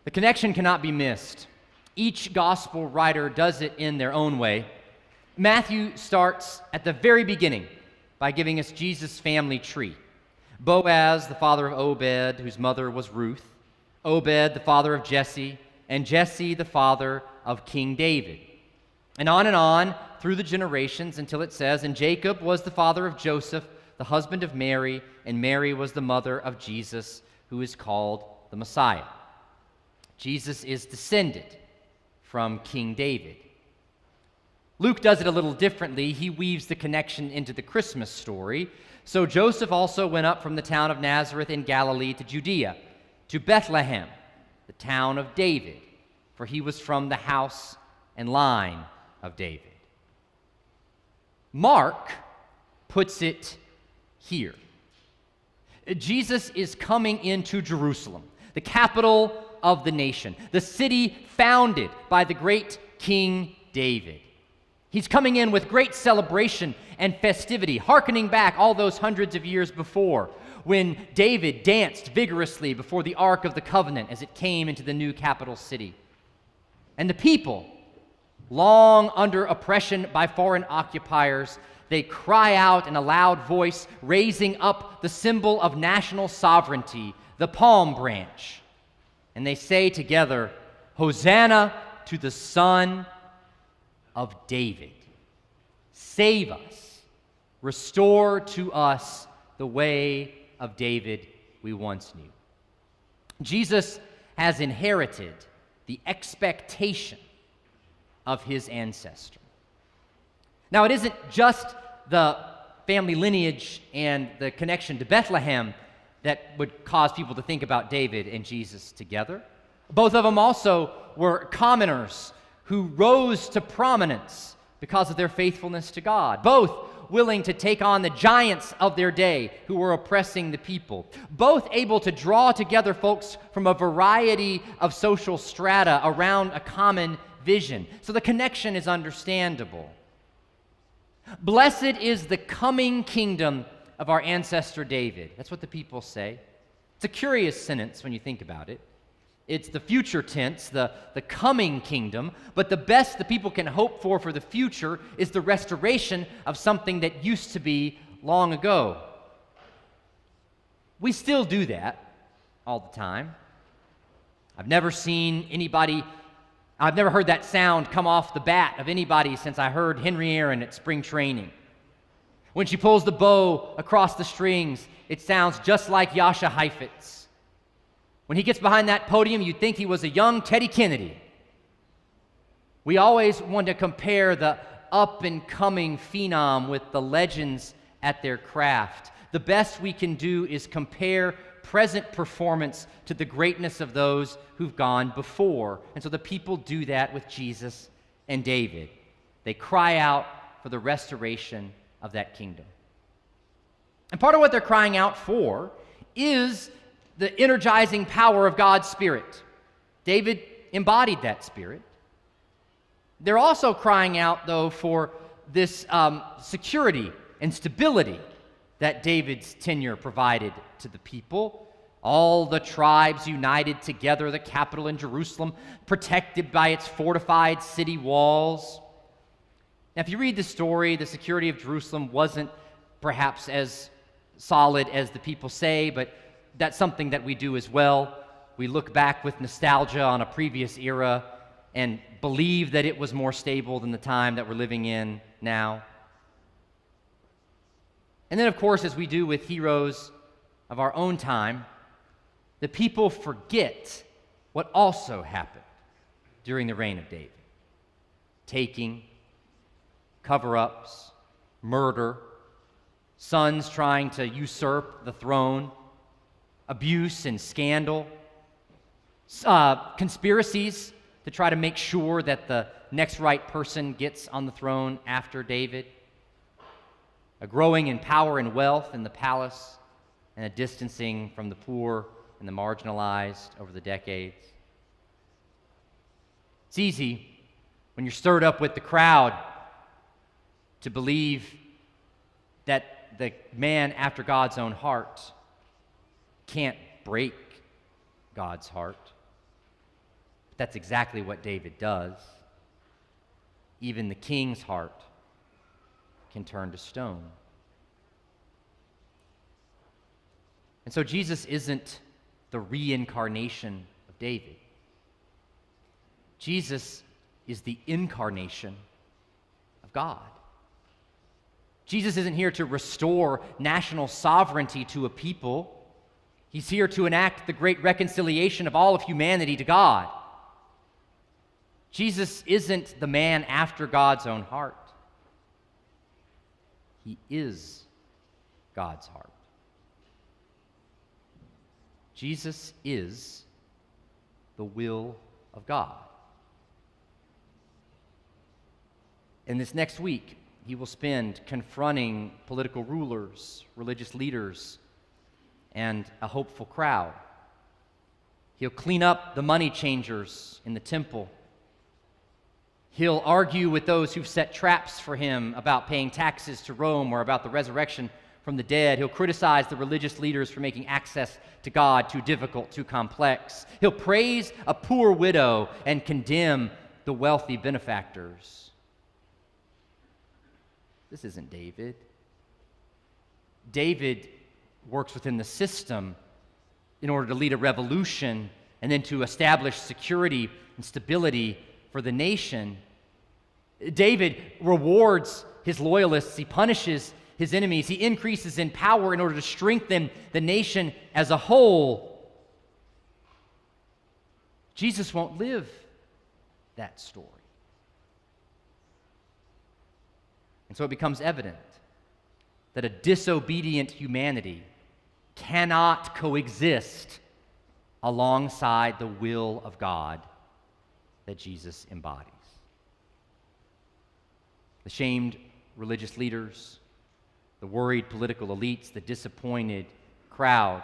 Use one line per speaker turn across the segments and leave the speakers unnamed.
The connection cannot be missed. Each gospel writer does it in their own way. Matthew starts at the very beginning by giving us Jesus' family tree. Boaz, the father of Obed, whose mother was Ruth. Obed, the father of Jesse, and Jesse, the father of King David. And on through the generations until it says, and Jacob was the father of Joseph, the husband of Mary, and Mary was the mother of Jesus, who is called the Messiah. Jesus is descended from King David. Luke does it a little differently. He weaves the connection into the Christmas story. So Joseph also went up from the town of Nazareth in Galilee to Judea, to Bethlehem, the town of David, for he was from the house and line of David. Mark puts it here. Jesus is coming into Jerusalem, the capital of the nation, the city founded by the great King David. He's coming in with great celebration and festivity, hearkening back all those hundreds of years before, when David danced vigorously before the Ark of the Covenant as it came into the new capital city. And the people, long under oppression by foreign occupiers, they cry out in a loud voice, raising up the symbol of national sovereignty, the palm branch. And they say together, Hosanna to the Son of David. Save us. Restore to us the way of David we once knew. Jesus has inherited the expectation of his ancestor. Now, it isn't just the family lineage and the connection to Bethlehem that would cause people to think about David and Jesus together. Both of them also were commoners who rose to prominence because of their faithfulness to God. Both willing to take on the giants of their day who were oppressing the people. Both able to draw together folks from a variety of social strata around a common vision. So the connection is understandable. Blessed is the coming kingdom of our ancestor David. That's what the people say. It's a curious sentence when you think about it. It's the future tense, the coming kingdom, but the best the people can hope for the future is the restoration of something that used to be long ago. We still do that all the time. I've never heard that sound come off the bat of anybody since I heard Henry Aaron at spring training. When she pulls the bow across the strings, it sounds just like Yasha Heifetz. When he gets behind that podium, you'd think he was a young Teddy Kennedy. We always want to compare the up-and-coming phenom with the legends at their craft. The best we can do is compare present performance to the greatness of those who've gone before. And so the people do that with Jesus and David. They cry out for the restoration of that kingdom. And part of what they're crying out for is the energizing power of God's Spirit. David embodied that Spirit. They're also crying out, though, for this security and stability that David's tenure provided to the people. All the tribes united together, the capital in Jerusalem, protected by its fortified city walls. Now, if you read the story, the security of Jerusalem wasn't perhaps as solid as the people say, but that's something that we do as well. We look back with nostalgia on a previous era and believe that it was more stable than the time that we're living in now. And then, of course, as we do with heroes of our own time, the people forget what also happened during the reign of David. Taking, cover-ups, murder, sons trying to usurp the throne, abuse and scandal, conspiracies to try to make sure that the next right person gets on the throne after David, a growing in power and wealth in the palace, and a distancing from the poor and the marginalized over the decades. It's easy when you're stirred up with the crowd to believe that the man after God's own heart can't break God's heart. But that's exactly what David does. Even the king's heart can turn to stone. And so Jesus isn't the reincarnation of David. Jesus is the incarnation of God. Jesus isn't here to restore national sovereignty to a people. He's here to enact the great reconciliation of all of humanity to God. Jesus isn't the man after God's own heart. He is God's heart. Jesus is the will of God. And this next week, he will spend confronting political rulers, religious leaders, and a hopeful crowd. He'll clean up the money changers in the temple. He'll argue with those who've set traps for him about paying taxes to Rome or about the resurrection from the dead. He'll criticize the religious leaders for making access to God too difficult, too complex. He'll praise a poor widow and condemn the wealthy benefactors. This isn't David. David works within the system in order to lead a revolution and then to establish security and stability for the nation. David rewards his loyalists. He punishes his enemies. He increases in power in order to strengthen the nation as a whole. Jesus won't live that story. And so it becomes evident that a disobedient humanity cannot coexist alongside the will of God that Jesus embodies. The shamed religious leaders, the worried political elites, the disappointed crowd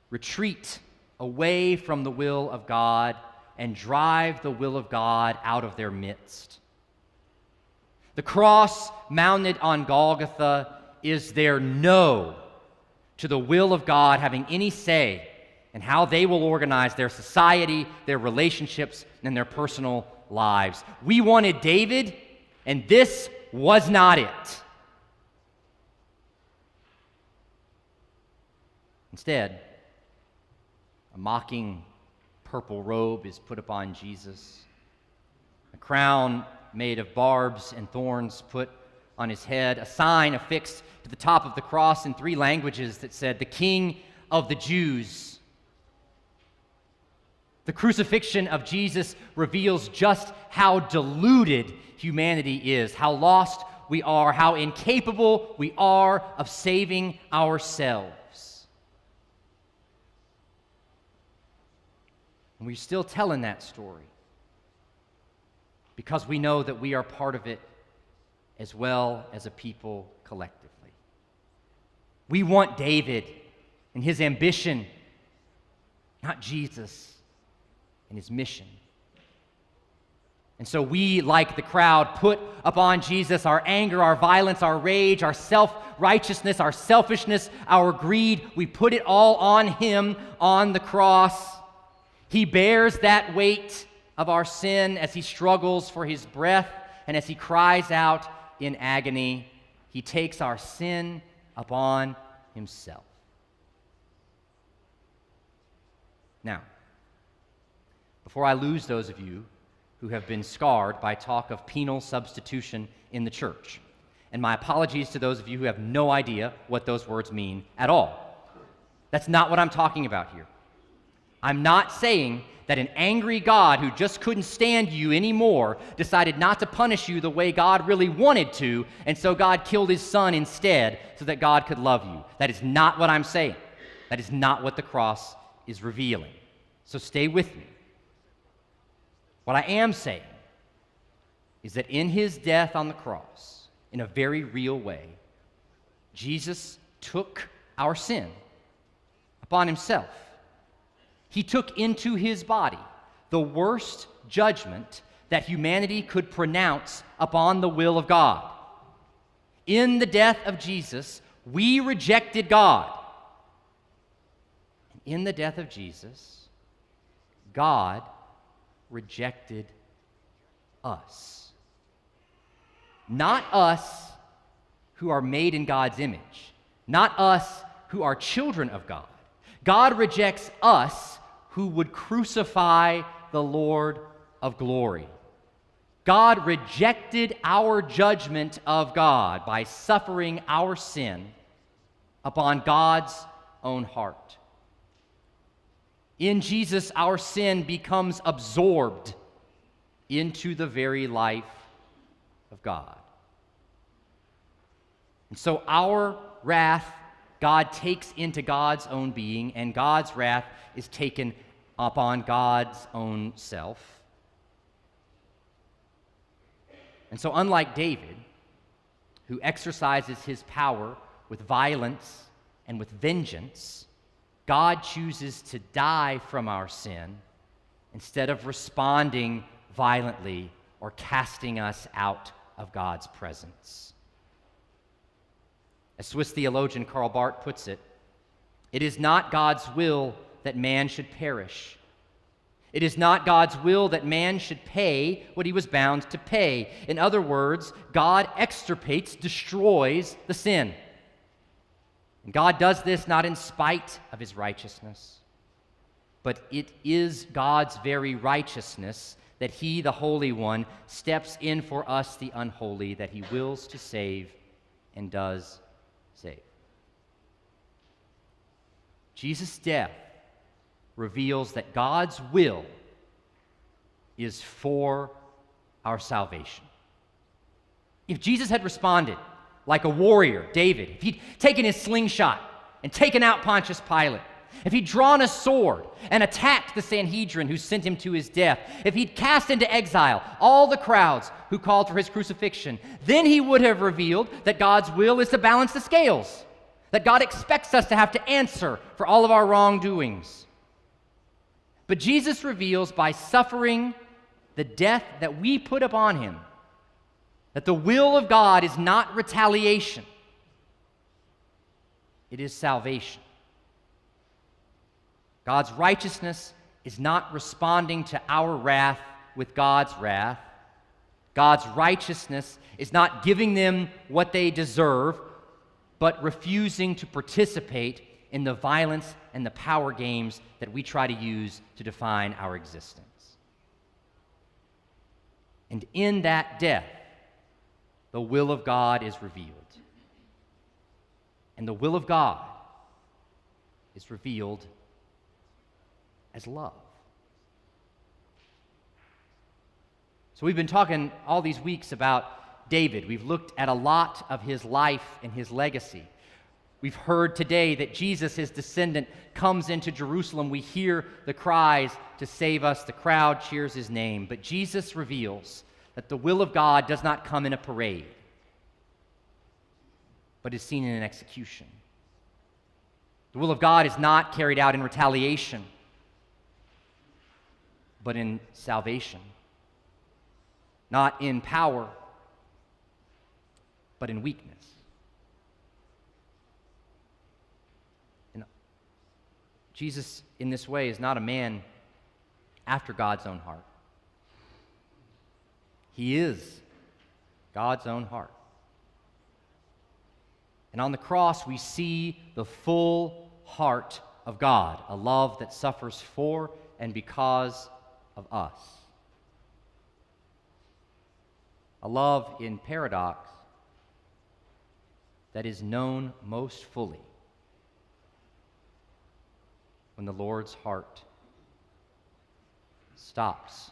retreat away from the will of God and drive the will of God out of their midst. The cross mounted on Golgotha is their no to the will of God having any say in how they will organize their society, their relationships, and their personal lives. We wanted David, and this was not it. Instead, a mocking purple robe is put upon Jesus. A crown made of barbs and thorns put on his head. A sign affixed to the top of the cross in 3 languages that said, "The King of the Jews." The crucifixion of Jesus reveals just how deluded humanity is, how lost we are, how incapable we are of saving ourselves. And we're still telling that story because we know that we are part of it as well as a people collectively. We want David and his ambition, not Jesus and his mission. And so we, like the crowd, put upon Jesus our anger, our violence, our rage, our self-righteousness, our selfishness, our greed. We put it all on him on the cross. He bears that weight of our sin as he struggles for his breath and as he cries out in agony. He takes our sin upon himself. Now, before I lose those of you who have been scarred by talk of penal substitution in the church, and my apologies to those of you who have no idea what those words mean at all. That's not what I'm talking about here. I'm not saying that an angry God who just couldn't stand you anymore decided not to punish you the way God really wanted to, and so God killed his son instead so that God could love you. That is not what I'm saying. That is not what the cross is revealing. So stay with me. What I am saying is that in his death on the cross, in a very real way, Jesus took our sin upon himself. He took into his body the worst judgment that humanity could pronounce upon the will of God. In the death of Jesus, we rejected God. In the death of Jesus, God rejected us. Not us who are made in God's image, not us who are children of God. God rejects us who would crucify the Lord of glory. God rejected our judgment of God by suffering our sin upon God's own heart. In Jesus, our sin becomes absorbed into the very life of God. And so our wrath, God takes into God's own being, and God's wrath is taken upon God's own self. And so, unlike David, who exercises his power with violence and with vengeance, God chooses to die from our sin instead of responding violently or casting us out of God's presence. As Swiss theologian Karl Barth puts it, it is not God's will that man should perish. It is not God's will that man should pay what he was bound to pay. In other words, God extirpates, destroys the sin. And God does this not in spite of his righteousness, but it is God's very righteousness that he, the Holy One, steps in for us, the unholy, that he wills to save and does save. Jesus' death reveals that God's will is for our salvation. If Jesus had responded like a warrior, David, if he'd taken his slingshot and taken out Pontius Pilate, if he'd drawn a sword and attacked the Sanhedrin who sent him to his death, if he'd cast into exile all the crowds who called for his crucifixion, then he would have revealed that God's will is to balance the scales, that God expects us to have to answer for all of our wrongdoings. But Jesus reveals by suffering the death that we put upon him that the will of God is not retaliation, it is salvation. God's righteousness is not responding to our wrath with God's wrath. God's righteousness is not giving them what they deserve, but refusing to participate in the violence and the power games that we try to use to define our existence. And in that death, the will of God is revealed. And the will of God is revealed as love. So we've been talking all these weeks about David. We've looked at a lot of his life and his legacy. We've heard today that Jesus, his descendant, comes into Jerusalem. We hear the cries to save us. The crowd cheers his name. But Jesus reveals that the will of God does not come in a parade, but is seen in an execution. The will of God is not carried out in retaliation, but in salvation. Not in power, but in weakness. And Jesus, in this way, is not a man after God's own heart. He is God's own heart. And on the cross, we see the full heart of God, a love that suffers for and because of us. A love in paradox that is known most fully when the Lord's heart stops